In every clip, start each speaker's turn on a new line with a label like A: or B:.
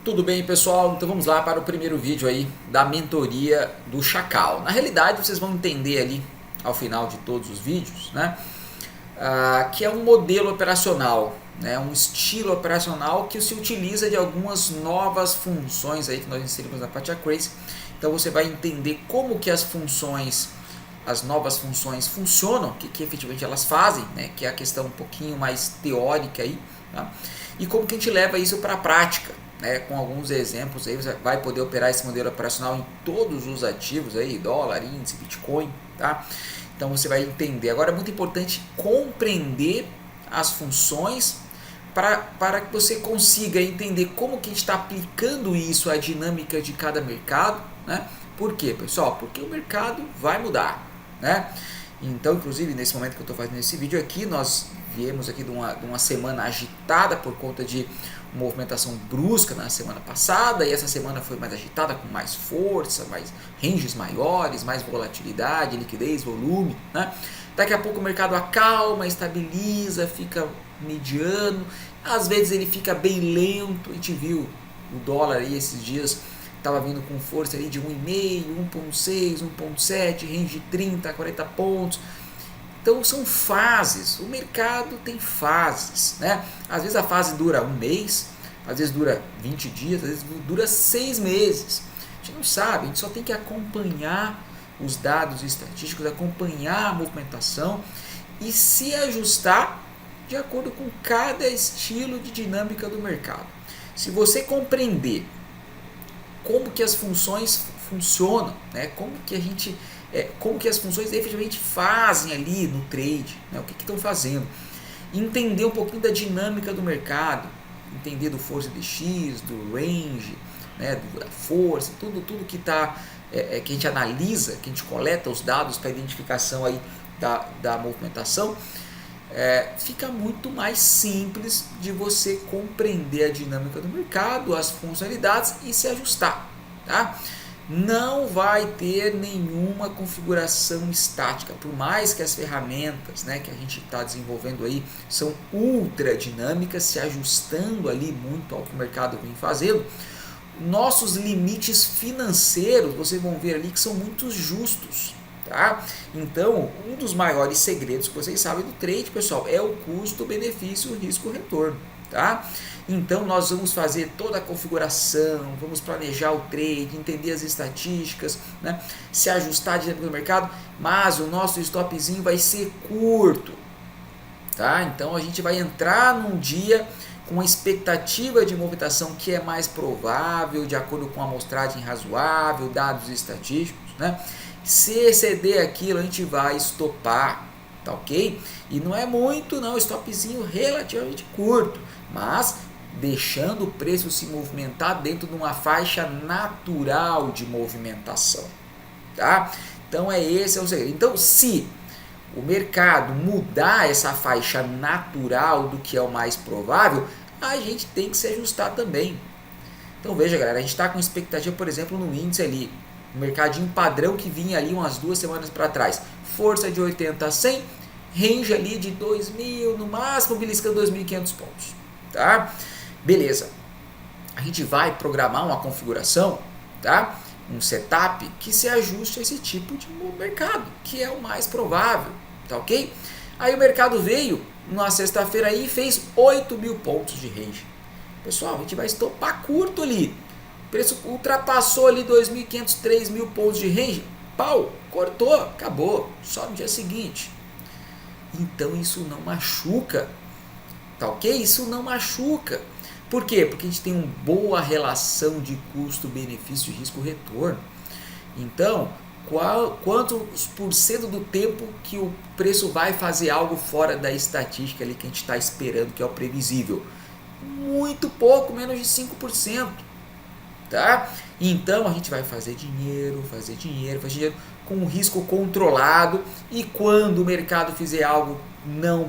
A: Tudo bem, pessoal? Então vamos lá para o primeiro vídeo aí da mentoria do Chacal. Na realidade, vocês vão entender ali ao final de todos os vídeos, né, que é um modelo operacional, né, um estilo operacional que se utiliza de algumas novas funções aí que nós inserimos na Patia Crazy. Então você vai entender como que as novas funções funcionam, o que efetivamente elas fazem, né, que é a questão um pouquinho mais teórica aí, tá? E como que a gente leva isso para a prática. Com alguns exemplos aí você vai poder operar esse modelo operacional em todos os ativos aí, dólar, índice, Bitcoin, tá? Então você vai entender. Agora é muito importante compreender as funções para que você consiga entender como que a gente está aplicando isso à dinâmica de cada mercado, né? Por quê, pessoal? Porque o mercado vai mudar, né? Então, inclusive, nesse momento que eu estou fazendo esse vídeo aqui, nós viemos aqui de uma semana agitada por conta de movimentação brusca na semana passada, e essa semana foi mais agitada, com mais força, mais ranges maiores, mais volatilidade, liquidez, volume, né? Daqui a pouco o mercado acalma, estabiliza, fica mediano, às vezes ele fica bem lento. A gente viu o dólar aí esses dias estava vindo com força ali de 1,5, 1,6, 1,7, range de 30 a 40 pontos. Então são fases, o mercado tem fases, né? Às vezes a fase dura um mês, às vezes dura 20 dias, às vezes dura 6 meses. A gente não sabe, a gente só tem que acompanhar os dados estatísticos, acompanhar a movimentação e se ajustar de acordo com cada estilo de dinâmica do mercado. Se você compreender como que as funções funcionam, né? Como que as funções efetivamente fazem ali no trade, né? O que estão fazendo, entender um pouquinho da dinâmica do mercado, entender do força DX, do range, né? Da força, tudo que está que a gente analisa, que a gente coleta os dados para identificação aí da movimentação, fica muito mais simples de você compreender a dinâmica do mercado, as funcionalidades e se ajustar, tá? Não vai ter nenhuma configuração estática, por mais que as ferramentas, né, que a gente está desenvolvendo aí são ultra dinâmicas, se ajustando ali muito ao que o mercado vem fazendo. Nossos limites financeiros, vocês vão ver ali que são muito justos, tá? Então, um dos maiores segredos que vocês sabem do trade, pessoal, é o custo-benefício, risco-retorno, tá? Então, nós vamos fazer toda a configuração, vamos planejar o trade, entender as estatísticas, né? Se ajustar diante do mercado, mas o nosso stopzinho vai ser curto, tá? Então, a gente vai entrar num dia com uma expectativa de movimentação que é mais provável, de acordo com a amostragem razoável, dados estatísticos, né? Se exceder aquilo, a gente vai estopar, tá ok? E não é muito não, stopzinho relativamente curto, mas deixando o preço se movimentar dentro de uma faixa natural de movimentação, tá? Então esse é o segredo. Então, se o mercado mudar essa faixa natural do que é o mais provável, a gente tem que se ajustar também. Então veja, galera, a gente está com expectativa, por exemplo, no índice ali, o mercadinho padrão que vinha ali umas 2 semanas para trás, força de 80 a 100, range ali de 2.000, no máximo beliscando 2.500 pontos, tá? Beleza, a gente vai programar uma configuração, tá? Um setup que se ajuste a esse tipo de mercado, que é o mais provável, tá ok? Aí o mercado veio na sexta-feira aí e fez 8.000 pontos de range. Pessoal, a gente vai estopar curto ali. O preço ultrapassou ali 2.500, 3.000 pontos de range. Pau, cortou, acabou. Só no dia seguinte. Então isso não machuca. Tá ok? Isso não machuca. Por quê? Porque a gente tem uma boa relação de custo-benefício e risco-retorno. Então, quantos por cento do tempo que o preço vai fazer algo fora da estatística ali que a gente está esperando, que é o previsível? Muito pouco, menos de 5%. Tá? Então a gente vai fazer dinheiro com um risco controlado, e quando o mercado fizer algo não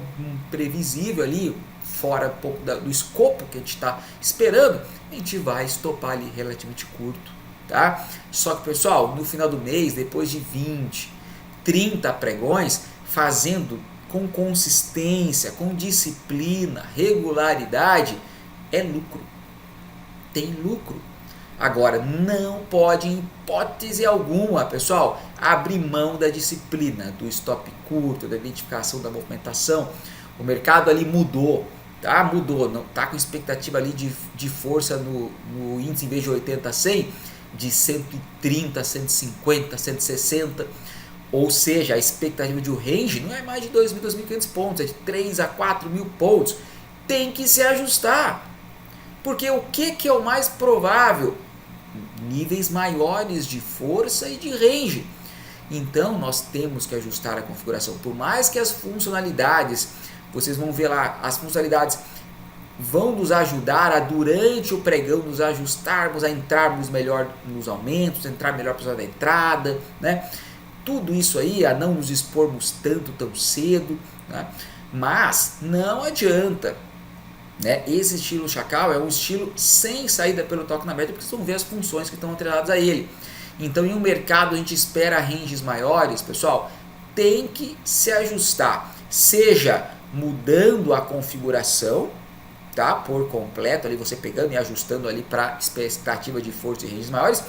A: previsível ali, fora um pouco do escopo que a gente está esperando, a gente vai estopar ali relativamente curto, tá? Só que, pessoal, no final do mês, depois de 20, 30 pregões, fazendo com consistência, com disciplina, regularidade, é lucro. tem lucro. Agora, não pode, em hipótese alguma, pessoal, abrir mão da disciplina, do stop curto, da identificação da movimentação. O mercado ali mudou, tá? Mudou, não tá com expectativa ali de força no índice, em vez de 80 a 100, de 130, 150, 160. Ou seja, a expectativa de um range não é mais de 2.000, 2.500 pontos, é de 3 a 4.000 pontos. Tem que se ajustar. Porque o que é o mais provável? Níveis maiores de força e de range. Então nós temos que ajustar a configuração. Por mais que as funcionalidades, vocês vão ver lá, as funcionalidades vão nos ajudar a, durante o pregão, nos ajustarmos, a entrarmos melhor nos aumentos, entrar melhor para a da entrada, né? Tudo isso aí, a não nos expormos tanto tão cedo, né? Mas não adianta, né? Esse estilo Chacal é um estilo sem saída pelo toque na média, porque vocês vão ver as funções que estão atreladas a ele. Então, em um mercado a gente espera ranges maiores, pessoal, tem que se ajustar, seja mudando a configuração, tá? Por completo, ali você pegando e ajustando ali para expectativa de força e ranges maiores,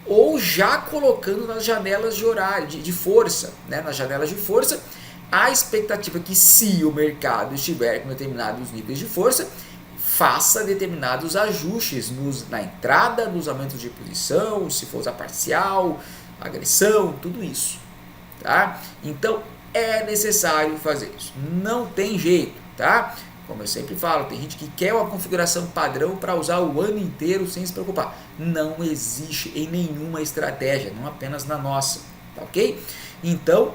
A: ou já colocando nas janelas de horário, de força, né? Nas janelas de força, a expectativa que, se o mercado estiver com determinados níveis de força, faça determinados ajustes na entrada, nos aumentos de posição, se for usar parcial, agressão, tudo isso, tá? Então é necessário fazer isso, não tem jeito, tá? Como eu sempre falo, tem gente que quer uma configuração padrão para usar o ano inteiro sem se preocupar. Não existe em nenhuma estratégia, não apenas na nossa, tá ok? Então,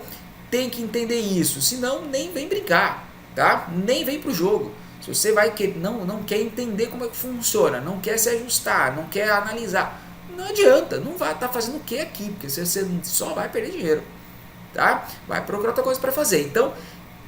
A: tem que entender isso, senão nem vem brincar, tá? Nem vem pro jogo. Se você não quer entender como é que funciona, não quer se ajustar, não quer analisar, não adianta, não vai estar fazendo o que aqui, porque você só vai perder dinheiro, tá? Vai procurar outra coisa para fazer. Então,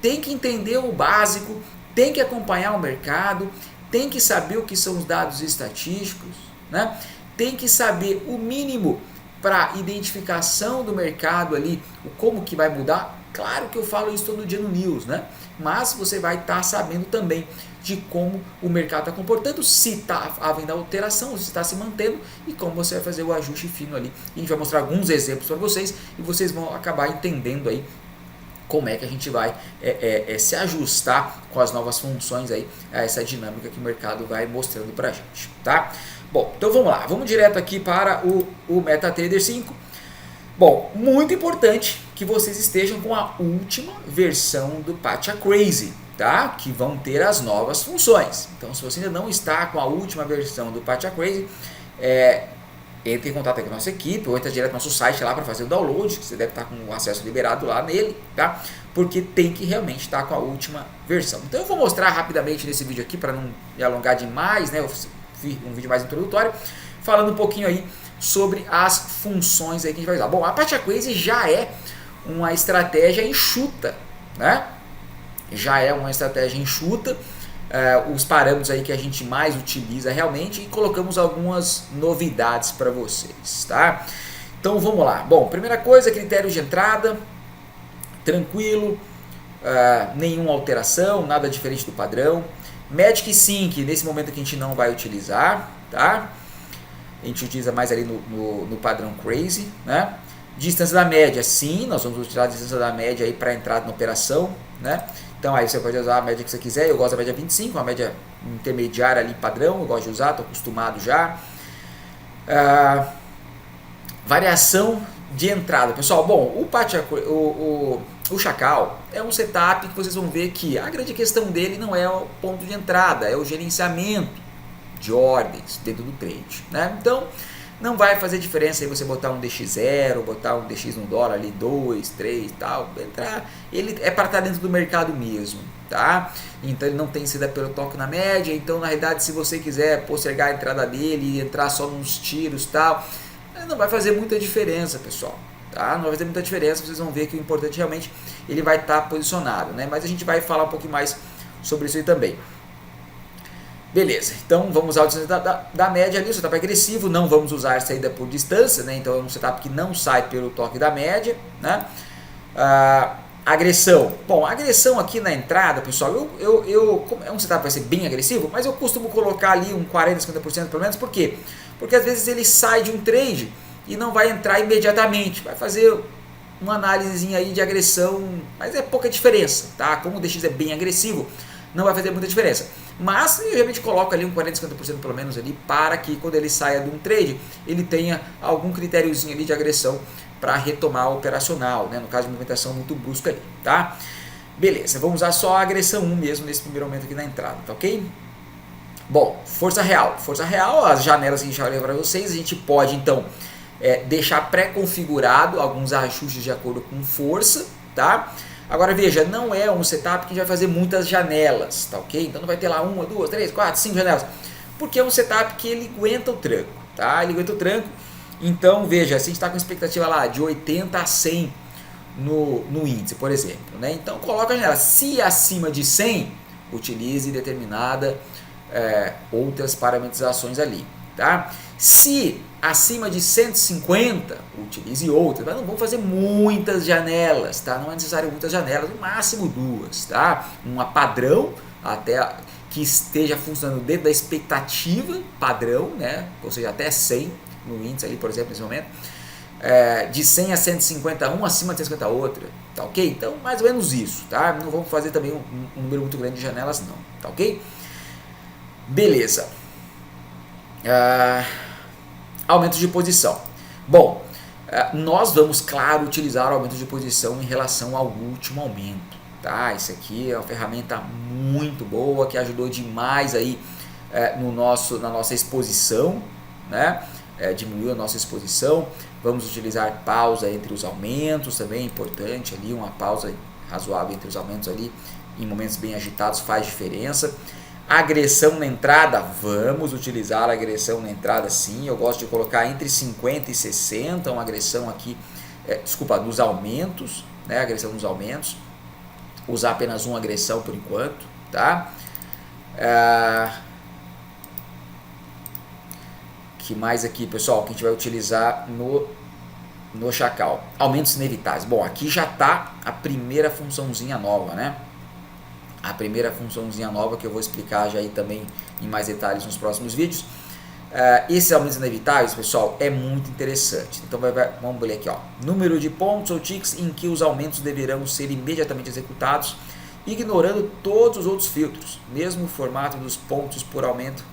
A: tem que entender o básico, tem que acompanhar o mercado, tem que saber o que são os dados estatísticos, né? Tem que saber o mínimo para identificação do mercado ali, como que vai mudar. Claro que eu falo isso todo dia no News, né? Mas você vai estar sabendo também de como o mercado está comportando, se está havendo alteração, se está se mantendo e como você vai fazer o ajuste fino ali. E a gente vai mostrar alguns exemplos para vocês e vocês vão acabar entendendo aí como é que a gente vai se ajustar com as novas funções aí, a essa dinâmica que o mercado vai mostrando para a gente, tá? Bom, então vamos lá, vamos direto aqui para o MetaTrader 5. Bom, muito importante que vocês estejam com a última versão do Pacha Crazy, tá? Que vão ter as novas funções. Então, se você ainda não está com a última versão do Pacha Crazy, entre em contato com a nossa equipe ou entra direto no nosso site lá para fazer o download, que você deve estar com o acesso liberado lá nele, tá? Porque tem que realmente estar com a última versão. Então eu vou mostrar rapidamente nesse vídeo aqui para não me alongar demais, né? Um vídeo mais introdutório, falando um pouquinho aí sobre as funções aí que a gente vai usar. Bom, a Pacha Crazy já é uma estratégia enxuta, né? Já é uma estratégia enxuta. Os parâmetros aí que a gente mais utiliza realmente, e colocamos algumas novidades para vocês, tá? Então vamos lá. Bom, primeira coisa, critério de entrada, tranquilo, nenhuma alteração, nada diferente do padrão. Magic Sync, nesse momento que a gente não vai utilizar, tá? A gente utiliza mais ali no padrão Crazy, né? Distância da média, sim, nós vamos utilizar a distância da média aí para entrada na operação, né? Então aí você pode usar a média que você quiser, eu gosto da média 25, uma média intermediária ali padrão, eu gosto de usar, estou acostumado já. Variação de entrada, pessoal, bom, o Chacal é um setup que vocês vão ver que a grande questão dele não é o ponto de entrada, é o gerenciamento de ordens dentro do trade, né? Então não vai fazer diferença aí você botar um DX0, botar um DX no dólar ali, 2, 3 e tal, entrar, ele é para estar dentro do mercado mesmo, tá? Então ele não tem saída pelo toque na média, então na realidade se você quiser postergar a entrada dele e entrar só nos tiros e tal, não vai fazer muita diferença, pessoal, tá? Não vai fazer muita diferença, vocês vão ver que o importante realmente ele vai estar posicionado, né? Mas a gente vai falar um pouquinho mais sobre isso aí também. Beleza, então vamos usar o distância da média ali, o setup agressivo, não vamos usar saída por distância, né? Então é um setup que não sai pelo toque da média, né? Agressão. Bom, agressão aqui na entrada, pessoal, é um setup que vai ser bem agressivo, mas eu costumo colocar ali um 40%, 50% pelo menos. Por quê? Porque às vezes ele sai de um trade e não vai entrar imediatamente, vai fazer uma análise aí de agressão, mas é pouca diferença, tá? Como o DX é bem agressivo, não vai fazer muita diferença. Mas eu geralmente coloco ali um 40%, 50% pelo menos ali, para que quando ele saia de um trade, ele tenha algum critériozinho ali de agressão para retomar o operacional, né? No caso de movimentação muito brusca ali, tá? Beleza, vamos usar só a agressão 1 mesmo nesse primeiro momento aqui na entrada, tá ok? Bom, força real. Força real, as janelas que a gente vai levar para vocês, a gente pode então deixar pré-configurado alguns ajustes de acordo com força, tá? Agora veja, não é um setup que a gente vai fazer muitas janelas, tá ok? Então não vai ter lá 1, 2, 3, 4, 5 janelas, porque é um setup que ele aguenta o tranco, tá? Ele aguenta o tranco, então veja, se a gente está com expectativa lá de 80 a 100 no índice, por exemplo, né? Então coloca a janela, se acima de 100, utilize determinada outras parametrizações ali, tá? Se acima de 150, utilize outras, mas não vamos fazer muitas janelas, tá? Não é necessário muitas janelas, no máximo 2, tá? Uma padrão, até que esteja funcionando dentro da expectativa padrão, né? Ou seja, até 100 no índice ali, por exemplo, nesse momento. De 100 a 150 um, acima de 150 outra, tá ok? Então, mais ou menos isso, tá? Não vamos fazer também um número muito grande de janelas não, tá ok? Beleza. Aumento de posição. Bom, nós vamos, claro, utilizar o aumento de posição em relação ao último aumento, tá? Isso aqui é uma ferramenta muito boa que ajudou demais aí na nossa exposição, né? Diminuiu a nossa exposição. Vamos utilizar pausa entre os aumentos, também é importante ali, uma pausa razoável entre os aumentos ali, em momentos bem agitados faz diferença. Agressão na entrada, vamos utilizar a agressão na entrada sim, eu gosto de colocar entre 50 e 60, uma agressão aqui, nos aumentos, né, agressão nos aumentos, usar apenas uma agressão por enquanto, tá? Que mais aqui, pessoal, que a gente vai utilizar no Chacal? Aumentos inevitáveis. Bom, aqui já está a primeira funçãozinha nova, né? A primeira funçãozinha nova que eu vou explicar já aí também em mais detalhes nos próximos vídeos. Esses aumentos inevitáveis, pessoal, é muito interessante. Então vamos ler aqui, ó. Número de pontos ou ticks em que os aumentos deverão ser imediatamente executados, ignorando todos os outros filtros, mesmo o formato dos pontos por aumento.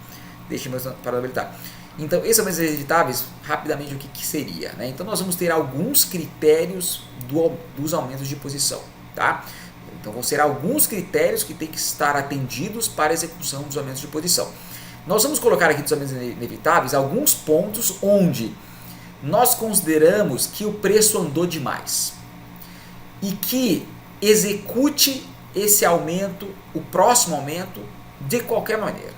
A: Deixe-me para habilitar. Então, esses aumentos inevitáveis, rapidamente o que seria, né? Então nós vamos ter alguns critérios dos aumentos de posição, tá? Então vão ser alguns critérios que tem que estar atendidos para a execução dos aumentos de posição. Nós vamos colocar aqui dos aumentos inevitáveis alguns pontos onde nós consideramos que o preço andou demais e que execute esse aumento, o próximo aumento, de qualquer maneira.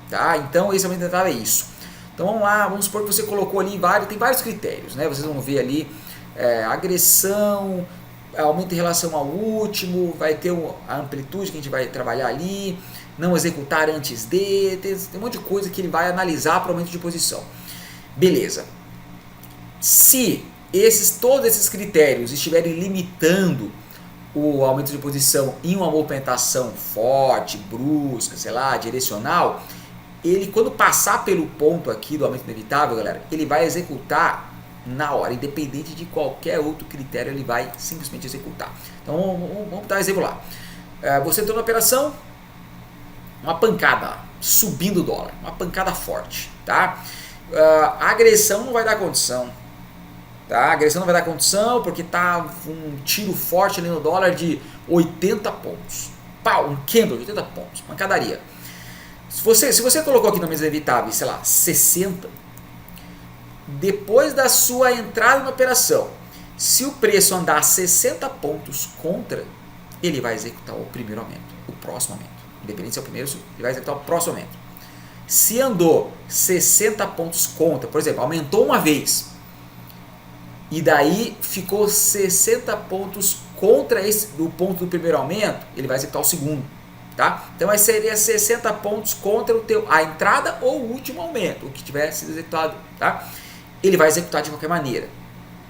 A: Tá? Então esse aumento inevitável é isso. Então vamos lá, vamos supor que você colocou ali tem vários critérios, né? Vocês vão ver ali agressão, aumento em relação ao último, vai ter a amplitude que a gente vai trabalhar ali, não executar antes de, tem um monte de coisa que ele vai analisar para o aumento de posição. Beleza. Se todos esses critérios estiverem limitando o aumento de posição em uma movimentação forte, brusca, sei lá, direcional, ele quando passar pelo ponto aqui do aumento inevitável, galera, ele vai executar na hora, independente de qualquer outro critério, ele vai simplesmente executar. Então vamos dar um exemplo lá. Você entrou na operação, uma pancada, subindo o dólar, uma pancada forte, tá? A agressão não vai dar condição, tá? A agressão não vai dar condição porque tá um tiro forte ali no dólar de 80 pontos. Pau, um candle de 80 pontos, pancadaria. Se você colocou aqui no mês inevitável, sei lá, 60, depois da sua entrada na operação, se o preço andar 60 pontos contra, ele vai executar o primeiro aumento, o próximo aumento. Independente se é o primeiro, ele vai executar o próximo aumento. Se andou 60 pontos contra, por exemplo, aumentou uma vez, e daí ficou 60 pontos contra o ponto do primeiro aumento, ele vai executar o segundo. Tá? Então aí seria 60 pontos contra a entrada ou o último aumento, o que tiver sido executado, tá? Ele vai executar de qualquer maneira.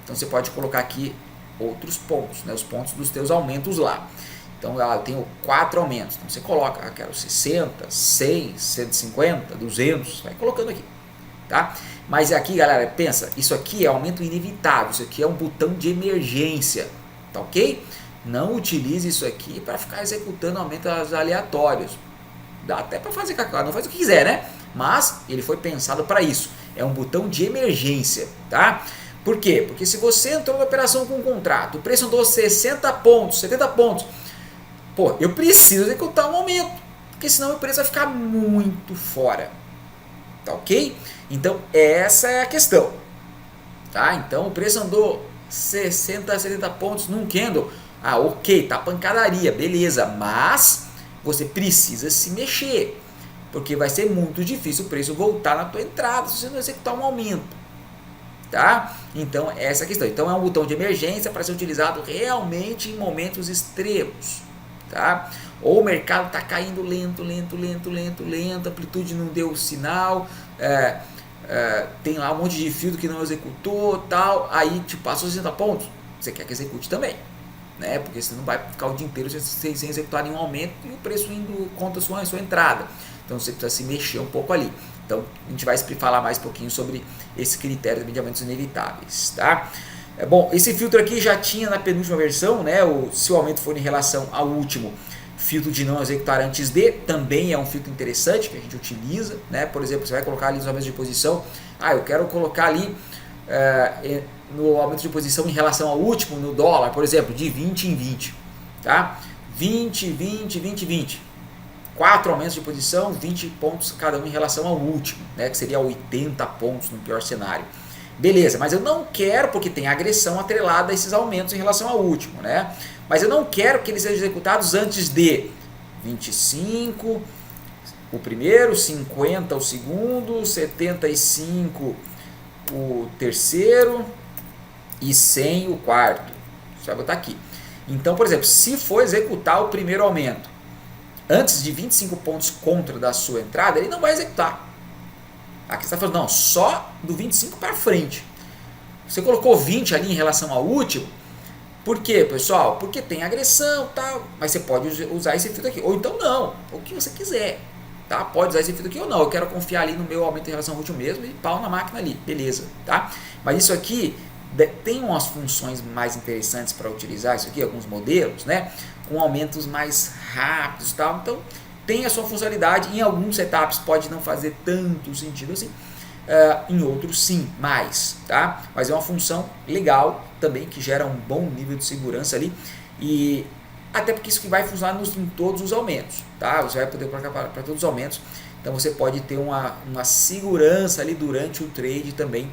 A: Então você pode colocar aqui outros pontos, né? Os pontos dos teus aumentos lá. Então eu tenho 4 aumentos, então você coloca, quero 60, 100, 150, 200, vai colocando aqui, tá? Mas aqui, galera, pensa, isso aqui é aumento inevitável, isso aqui é um botão de emergência, tá ok? Não utilize isso aqui para ficar executando aumentos aleatórios. Dá até para fazer cacau, não faz o que quiser, né? Mas ele foi pensado para isso. É um botão de emergência, tá? Por quê? Porque se você entrou na operação com um contrato, o preço andou 60 pontos, 70 pontos, pô, eu preciso executar um aumento, porque senão o preço vai ficar muito fora, tá ok? Então essa é a questão, tá? Então o preço andou 60, 70 pontos num candle, ok, tá pancadaria, beleza, mas você precisa se mexer, porque vai ser muito difícil o preço voltar na tua entrada se você não executar um aumento, tá? Então essa é a questão. Então é um botão de emergência para ser utilizado realmente em momentos extremos, tá? Ou o mercado está caindo lento, a amplitude não deu sinal, tem lá um monte de filtro que não executou, tal, aí te passou 60 pontos, você quer que execute também, né? Porque você não vai ficar o dia inteiro sem executar nenhum aumento e o preço indo contra a sua entrada. Então você precisa se mexer um pouco ali. Então a gente vai falar mais um pouquinho sobre esse critério de aumentos inevitáveis, tá? Bom, esse filtro aqui já tinha na penúltima versão, né? Se o aumento for em relação ao último, filtro de não executar antes de, também é um filtro interessante que a gente utiliza, né? Por exemplo, você vai colocar ali nos aumentos de posição, eu quero colocar ali no aumento de posição em relação ao último, no dólar, por exemplo, de 20 em 20, tá? 20, 20, 20, 20. 4 aumentos de posição, 20 pontos cada um em relação ao último, né? Que seria 80 pontos no pior cenário. Beleza, mas eu não quero, porque tem agressão atrelada a esses aumentos em relação ao último, né? Mas eu não quero que eles sejam executados antes de 25 o primeiro, 50 o segundo, 75 o terceiro e 100 o quarto. Você vai botar aqui. Então, por exemplo, se for executar o primeiro aumento antes de 25 pontos contra da sua entrada, ele não vai executar. Aqui você está falando, não, só do 25 para frente. Você colocou 20 ali em relação ao último. Por quê, pessoal? Porque tem agressão e tal, mas você pode usar esse filtro aqui. Ou então não, o que você quiser. Tá? Pode usar esse filtro aqui ou não. Eu quero confiar ali no meu aumento em relação ao último mesmo e pau na máquina ali. Beleza. Tá? Mas isso aqui tem umas funções mais interessantes para utilizar isso aqui, alguns modelos, né? Com aumentos mais rápidos e tal. Então, tem a sua funcionalidade. Em alguns setups pode não fazer tanto sentido assim. Em outros sim, mais, tá? Mas é uma função legal também, que gera um bom nível de segurança ali, e até porque isso que vai funcionar em todos os aumentos, tá? Você vai poder colocar para todos os aumentos, então você pode ter uma segurança ali durante o trade também,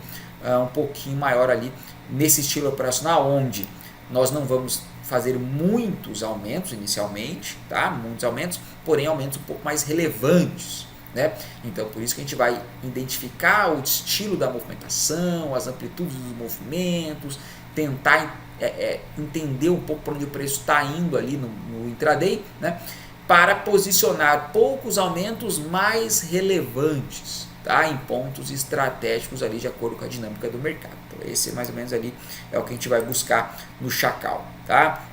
A: um pouquinho maior ali, nesse estilo operacional, onde nós não vamos fazer muitos aumentos inicialmente, tá? Muitos aumentos, porém aumentos um pouco mais relevantes, né? Então por isso que a gente vai identificar o estilo da movimentação, as amplitudes dos movimentos, tentar entender um pouco para onde o preço está indo ali no intraday, né? Para posicionar poucos aumentos mais relevantes, tá? Em pontos estratégicos ali de acordo com a dinâmica do mercado. Então esse mais ou menos ali é o que a gente vai buscar no Chacal, tá?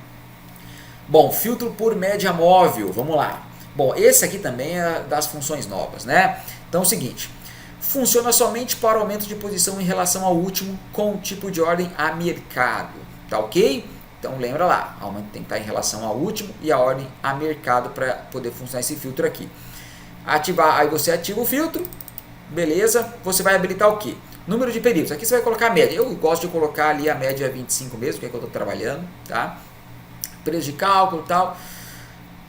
A: Bom, filtro por média móvel, vamos lá. Bom, esse aqui também é das funções novas, né? Então é o seguinte, funciona somente para aumento de posição em relação ao último com tipo de ordem a mercado, tá ok? Então lembra lá, aumento tem que estar em relação ao último e a ordem a mercado para poder funcionar esse filtro aqui. Ativar, aí você ativa o filtro, beleza? Você vai habilitar o que? Número de períodos, aqui você vai colocar a média, eu gosto de colocar ali a média 25 mesmo, que é que eu estou trabalhando, tá? Preço de cálculo e tal.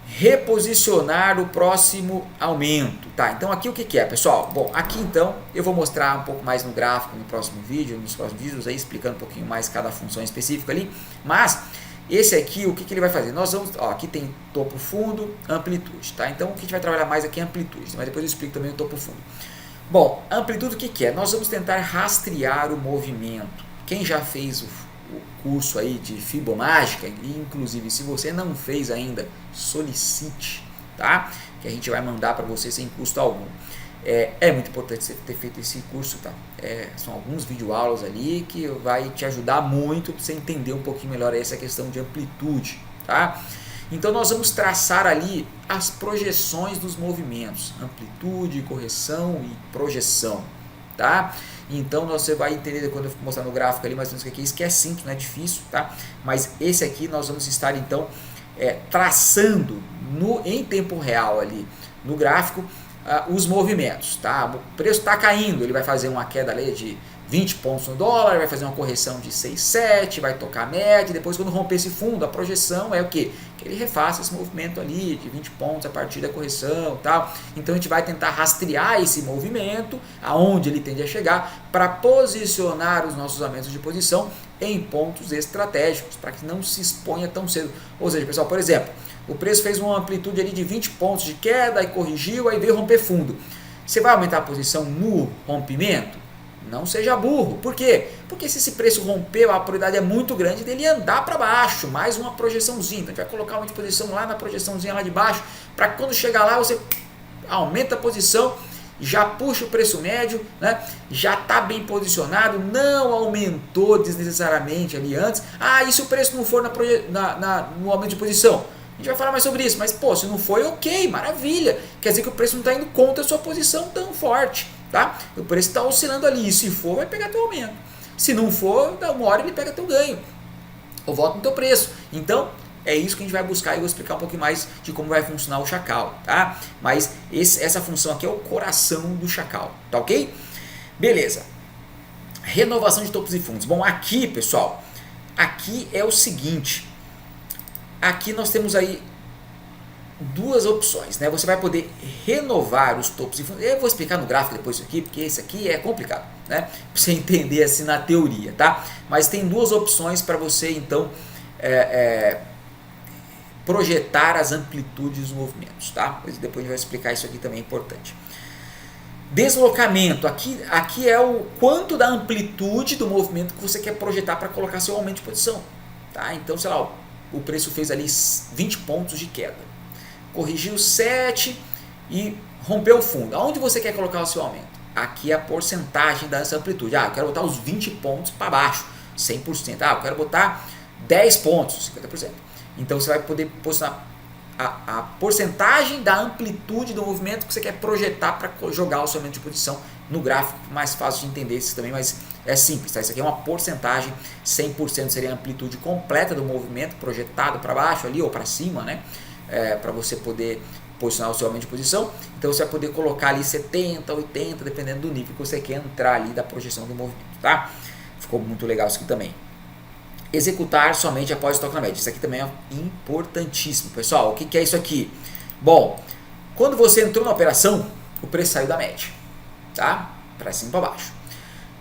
A: Reposicionar o próximo aumento, tá? Então aqui o que é, pessoal? Bom, aqui então eu vou mostrar um pouco mais no gráfico no próximo vídeo, nos próximos vídeos aí, explicando um pouquinho mais cada função específica ali, mas esse aqui, o que ele vai fazer? Nós vamos, aqui tem topo fundo, amplitude, tá? Então o que a gente vai trabalhar mais aqui é amplitude, mas depois eu explico também o topo fundo. Bom, amplitude o que é? Nós vamos tentar rastrear o movimento. Quem já fez o curso aí de Fibonacci, e inclusive se você não fez ainda, solicite, tá? Que a gente vai mandar para você sem custo algum. É muito importante você ter feito esse curso, tá? São alguns videoaulas ali que vai te ajudar muito para você entender um pouquinho melhor essa questão de amplitude, tá? Então nós vamos traçar ali as projeções dos movimentos, amplitude, correção e projeção, tá? Então você vai entender quando eu mostrar no gráfico ali mais ou menos o que é isso, que é simples, não é difícil, tá? Mas esse aqui nós vamos estar então traçando em tempo real ali no gráfico os movimentos, tá? O preço está caindo, ele vai fazer uma queda ali de 20 pontos no dólar, vai fazer uma correção de 6, 7, vai tocar a média, depois quando romper esse fundo, a projeção é o quê? Que ele refaça esse movimento ali de 20 pontos a partir da correção, tal. Então a gente vai tentar rastrear esse movimento, aonde ele tende a chegar, para posicionar os nossos aumentos de posição em pontos estratégicos, para que não se exponha tão cedo. Ou seja, pessoal, por exemplo, o preço fez uma amplitude ali de 20 pontos de queda, aí corrigiu, aí veio romper fundo. Você vai aumentar a posição no rompimento? Não seja burro. Por quê? Porque se esse preço rompeu, a probabilidade é muito grande dele andar para baixo, mais uma projeçãozinha. Então a gente vai colocar uma posição lá na projeçãozinha lá de baixo, para que quando chegar lá você aumenta a posição, já puxa o preço médio, né? Já está bem posicionado, não aumentou desnecessariamente ali antes. E se o preço não for no aumento de posição? A gente vai falar mais sobre isso, mas pô, se não foi, ok, maravilha. Quer dizer que o preço não está indo contra a sua posição tão forte, tá? O preço está oscilando ali, e se for, vai pegar teu aumento. Se não for, uma hora ele pega teu ganho, ou volta no teu preço. Então, é isso que a gente vai buscar e eu vou explicar um pouquinho mais de como vai funcionar o Chacal, tá? Mas essa função aqui é o coração do Chacal, tá ok? Beleza. Renovação de topos e fundos. Bom, aqui, pessoal, aqui é o seguinte. Aqui nós temos aí duas opções, né? Você vai poder renovar os topos e fundos. Eu vou explicar no gráfico depois isso aqui, porque esse aqui é complicado, né? Pra você entender assim na teoria, tá? Mas tem duas opções para você então projetar as amplitudes dos movimentos, tá? Depois a gente vai explicar isso aqui também, é importante. Deslocamento, aqui é o quanto da amplitude do movimento que você quer projetar para colocar seu aumento de posição, tá? Então, sei lá, o preço fez ali 20 pontos de queda, corrigiu 7 e rompeu o fundo. Aonde você quer colocar o seu aumento? Aqui é a porcentagem dessa amplitude. Eu quero botar os 20 pontos para baixo, 100%. Eu quero botar 10 pontos, 50%. Então você vai poder posicionar a porcentagem da amplitude do movimento que você quer projetar para jogar o seu aumento de posição no gráfico. Mais fácil de entender isso também, mas é simples, tá? Isso aqui é uma porcentagem, 100% seria a amplitude completa do movimento projetado para baixo ali ou para cima, né? Para você poder posicionar o seu aumento de posição. Então você vai poder colocar ali 70, 80, dependendo do nível que você quer entrar ali da projeção do movimento, tá? Ficou muito legal isso aqui também. Executar somente após o toque na média. Isso aqui também é importantíssimo, pessoal. O que é isso aqui? Bom, quando você entrou na operação, o preço saiu da média, tá? Para cima e para baixo.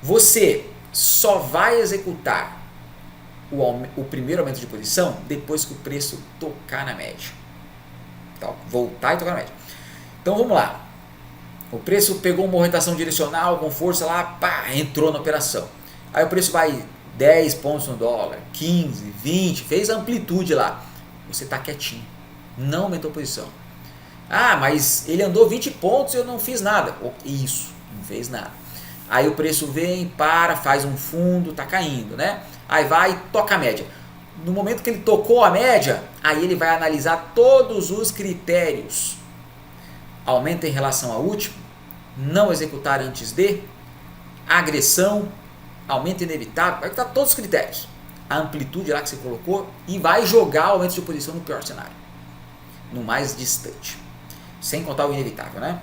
A: Você só vai executar o primeiro aumento de posição depois que o preço tocar na média. Então, voltar e tocar na média. Então vamos lá. O preço pegou uma orientação direcional com força lá, entrou na operação. Aí o preço vai 10 pontos no dólar, 15, 20, fez a amplitude lá. Você está quietinho, não aumentou a posição. Mas ele andou 20 pontos e eu não fiz nada. Isso, não fez nada. Aí o preço vem, faz um fundo, está caindo, né? Aí vai e toca a média. No momento que ele tocou a média, aí ele vai analisar todos os critérios. Aumenta em relação ao último, não executar antes de, agressão, aumento inevitável, vai estar todos os critérios, a amplitude lá que você colocou e vai jogar o aumento de posição no pior cenário, no mais distante, sem contar o inevitável, né?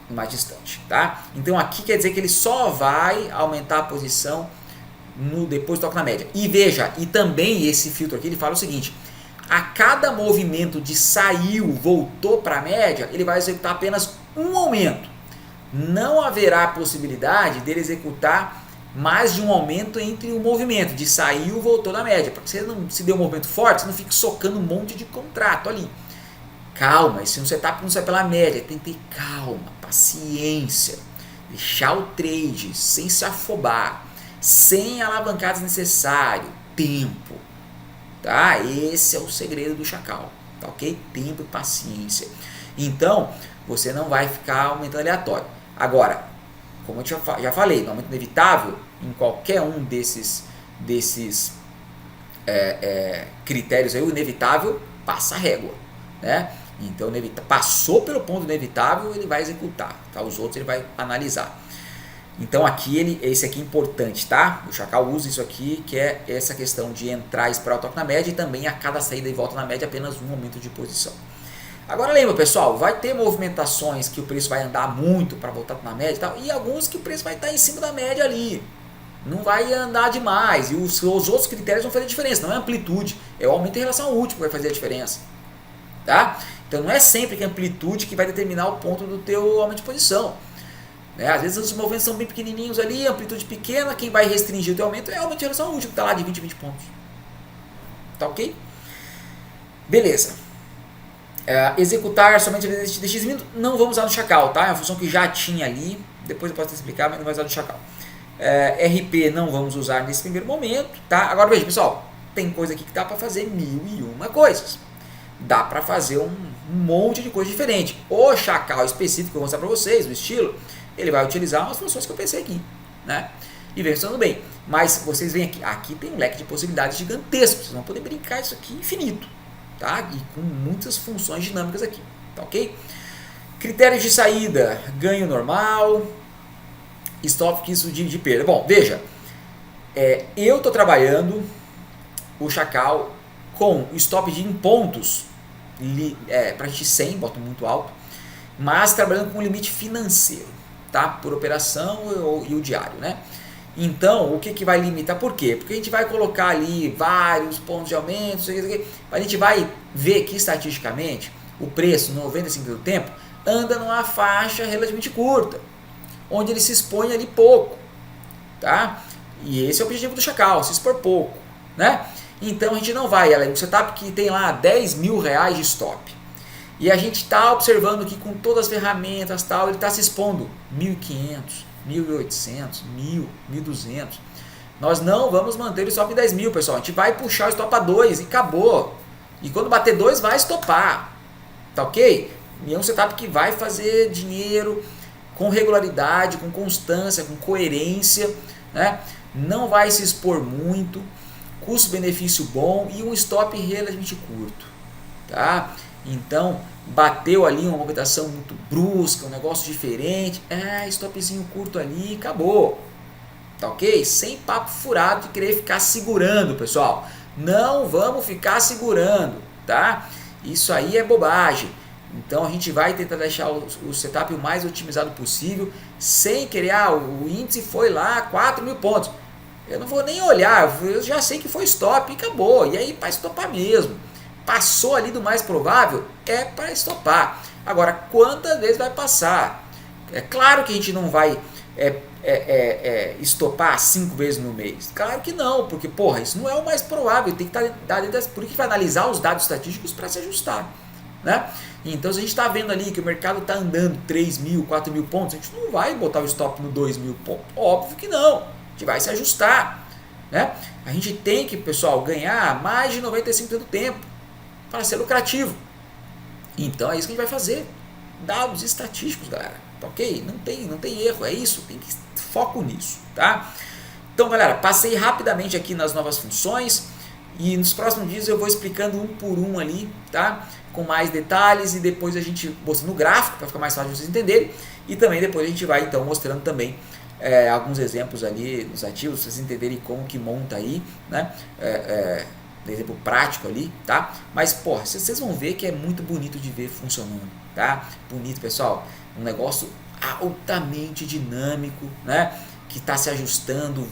A: No mais distante, tá? Então aqui quer dizer que ele só vai aumentar a posição depois do toque na média. E veja, e também esse filtro aqui ele fala o seguinte: a cada movimento de saiu, voltou para a média, ele vai executar apenas um aumento. Não haverá possibilidade dele executar mais de um aumento entre o movimento de saiu, voltou na média, para que você não se dê um movimento forte, você não fique socando um monte de contrato ali. Calma, esse setup não sai pela média, tem que ter calma, paciência, deixar o trade sem se afobar, sem alavancar desnecessário, tempo, tá? Esse é o segredo do Chacal, tá ok? Tempo e paciência. Então, você não vai ficar aumentando aleatório. Agora, como eu já falei, no aumento inevitável, em qualquer um desses critérios aí, o inevitável passa a régua, né? Então, passou pelo ponto inevitável, ele vai executar, tá? Os outros ele vai analisar. Então aqui esse aqui é importante, tá? O Chacal usa isso aqui, que é essa questão de entrar e esperar o toque na média, e também a cada saída e volta na média apenas um aumento de posição. Agora lembra, pessoal, vai ter movimentações que o preço vai andar muito para voltar na média e tal, e alguns que o preço vai estar em cima da média ali. Não vai andar demais, e os outros critérios vão fazer diferença, não é amplitude, é o aumento em relação ao último que vai fazer a diferença. Tá? Então não é sempre que a amplitude que vai determinar o ponto do teu aumento de posição. Às vezes os movimentos são bem pequenininhos ali, amplitude pequena, quem vai restringir o teu aumento é o aumento em relação ao último, que está lá de 20 pontos. Tá ok? Beleza. Executar somente DX não vamos usar no Chacal, tá? É uma função que já tinha ali, depois eu posso te explicar, mas não vai usar no Chacal. RP não vamos usar nesse primeiro momento, tá? Agora veja, pessoal, tem coisa aqui que dá para fazer 1001 coisas. Dá para fazer um monte de coisa diferente. O Chacal específico que eu vou mostrar para vocês, o estilo, ele vai utilizar umas funções que eu pensei aqui, né? E vem funcionando bem. Mas vocês veem aqui tem um leque de possibilidades gigantesco. Vocês vão poder brincar isso aqui infinito, tá? E com muitas funções dinâmicas aqui, tá ok? Critérios de saída, ganho normal, stop isso de perda. Bom, veja, eu estou trabalhando o Chacal com stop em pontos, para a gente 100, boto muito alto, mas trabalhando com limite financeiro, tá? Por operação e o diário, né? Então, o que vai limitar? Por quê? Porque a gente vai colocar ali vários pontos de aumento, a gente vai ver que estatisticamente o preço no 95% do tempo anda numa faixa relativamente curta, onde ele se expõe ali pouco, tá? E esse é o objetivo do Chacal, se expor pouco, né? Então a gente não vai, um setup que tem lá 10 mil reais de stop. E a gente está observando que com todas as ferramentas tal, ele está se expondo 1.500, 1.800, 1.000, 1.200. Nós não vamos manter o stop em 10 mil, pessoal. A gente vai puxar o stop a 2 e acabou. E quando bater 2 vai estopar. Tá ok? E é um setup que vai fazer dinheiro com regularidade, com constância, com coerência, né? Não vai se expor muito, custo-benefício bom e um stop relativamente curto, tá? Então, bateu ali uma movimentação muito brusca, um negócio diferente, stopzinho curto ali, acabou, tá ok? Sem papo furado de querer ficar segurando, pessoal. Não vamos ficar segurando, tá? Isso aí é bobagem. Então a gente vai tentar deixar o setup o mais otimizado possível, sem querer, o índice foi lá 4 mil pontos. Eu não vou nem olhar, eu já sei que foi stop e acabou. E aí para estopar mesmo. Passou ali do mais provável, é para estopar. Agora, quantas vezes vai passar? É claro que a gente não vai estopar 5 vezes no mês. Claro que não, porque porra, isso não é o mais provável. Tem que estar dentro das, por isso que vai analisar os dados estatísticos para se ajustar, né? Então se a gente está vendo ali que o mercado está andando 3 mil, 4 mil pontos, a gente não vai botar o stop no 2 mil pontos. Óbvio que não. A gente vai se ajustar, né? A gente tem que, pessoal, ganhar mais de 95% do tempo para ser lucrativo. Então é isso que a gente vai fazer. Dados estatísticos, galera. Tá ok? Não tem erro, é isso. Tem que foco nisso, tá? Então, galera, passei rapidamente aqui nas novas funções e nos próximos dias eu vou explicando um por um ali, tá? Com mais detalhes e depois a gente mostra no gráfico para ficar mais fácil de vocês entenderem e também depois a gente vai então mostrando também alguns exemplos ali nos ativos, para vocês entenderem como que monta aí, né? Exemplo prático ali, tá? Mas, porra, vocês vão ver que é muito bonito de ver funcionando, tá? Bonito, pessoal. Um negócio altamente dinâmico, né? Que está se ajustando,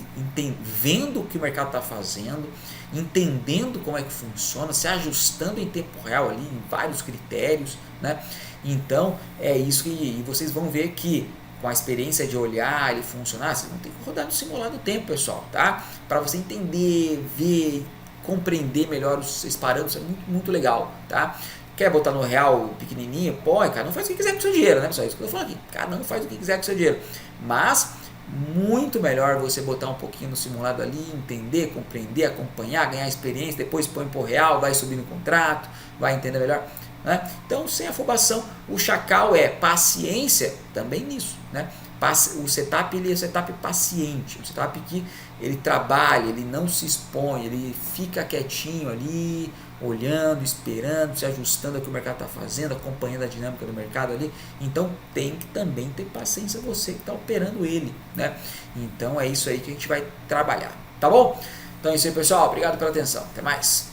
A: vendo o que o mercado está fazendo, entendendo como é que funciona, se ajustando em tempo real ali, em vários critérios, né? Então, é isso que vocês vão ver que com a experiência de olhar ele funcionar, vocês vão ter que rodar no simulado o tempo, pessoal, tá? Para você entender, ver, compreender melhor esses parâmetros, é muito, muito legal, tá? Quer botar no real pequenininho? Pô, cara, não faz o que quiser com o seu dinheiro, né, pessoal? Isso que eu tô falando aqui. Cara, não faz o que quiser com o seu dinheiro. Mas, muito melhor você botar um pouquinho no simulado ali, entender, compreender, acompanhar, ganhar experiência, depois põe por real, vai subir no contrato, vai entender melhor. né? Então, sem afobação, o chacal é paciência também nisso, né? O setup, ele é um setup paciente, um setup que ele trabalha, ele não se expõe, ele fica quietinho ali, olhando, esperando, se ajustando ao que o mercado está fazendo, acompanhando a dinâmica do mercado ali. Então tem que também ter paciência você que está operando ele, né? Então é isso aí que a gente vai trabalhar, tá bom? Então é isso aí, pessoal, obrigado pela atenção, até mais.